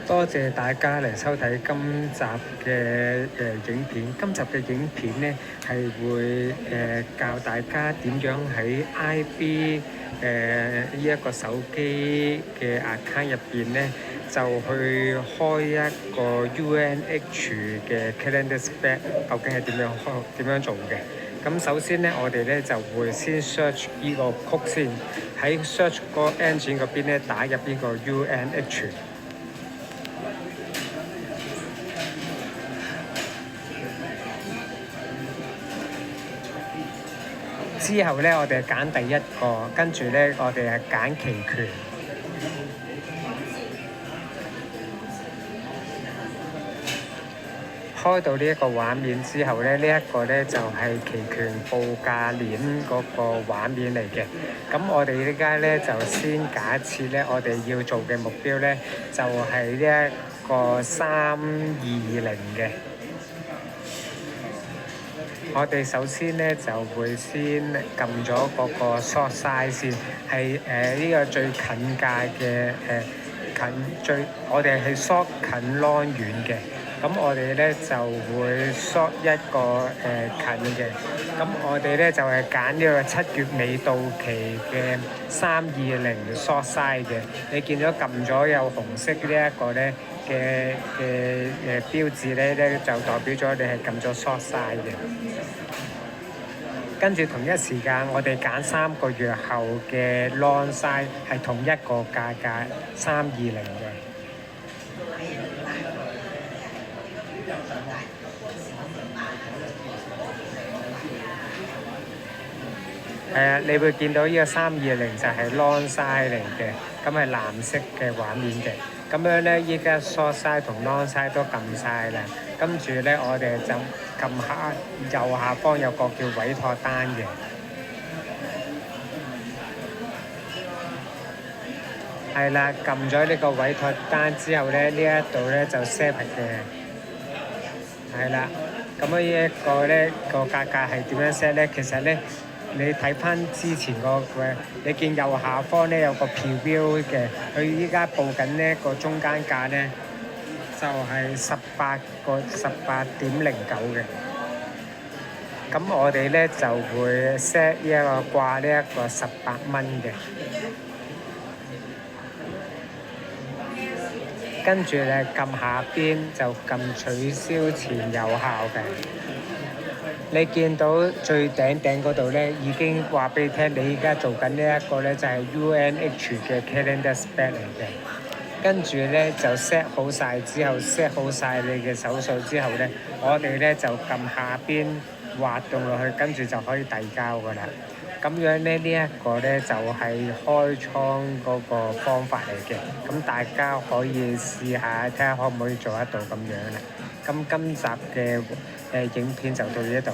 多謝大家嚟收睇今集嘅影片。今集嘅影片呢係會教大家點樣喺 IB 呢一個手機嘅 account 入邊呢，就去開一個 UNH 嘅 Calendar Spread，究竟係點樣做嘅？咁首先呢，我哋呢就會先 search 呢個曲先，喺 search 個 engine 嗰邊呢打入呢個 UNH。之後呢，我哋揀第一個，跟住呢，我哋係揀期權。開到呢一個畫面之後呢，呢一個呢就係期權報價鏈嗰個畫面嚟嘅。咁我哋依家呢就先假設呢，我哋要做嘅目標呢就係呢一個320嘅。我哋首先呢就會先撳咗嗰個 short size 先，係呢個最近價嘅我哋係 short 近 long 遠嘅。咁我哋呢就會 short 一個近嘅。咁我哋呢就係揀呢個7月尾到期嘅320 short size 嘅。你見到撳咗有紅色呢一個呢嘅標誌呢，就代表咗你係撳咗 short size 嘅。跟住同一時間，我哋揀3個月後嘅 long size 係同一個價格320嘅。你會見到呢個320就係 long size 嚟嘅，咁係藍色嘅畫面嘅。咁樣呢，依家 short size 同 long size 都撳晒啦。跟住呢，我哋就撳下右下方有個叫委託單嘅。係啦，撳咗呢個委託單之後呢，呢一度呢就 set 嘅。係啦，咁呢一個呢個價格係點樣 set 呢？其實呢，你睇翻之前個你見右下方呢有個 preview 嘅，佢依家報緊呢個中間價呢，就係18.09嘅。咁我哋呢就會 set 呢一個掛呢一個18蚊嘅。跟住咧撳下邊就撳取消前有效嘅。你見到最頂嗰度咧已經話俾你聽，你而家做緊呢一個咧就係 UNH 嘅 Calendar Spread 嚟嘅。跟住咧就 set 好晒之後 set 好晒你嘅手數之後咧，我哋咧就撳下邊滑動落去，跟住就可以遞交噶啦。咁樣咧，呢一個咧就係開倉嗰個方法嚟嘅。咁大家可以試下睇下可唔可以做得到咁樣啦。咁今集嘅影片就到呢度。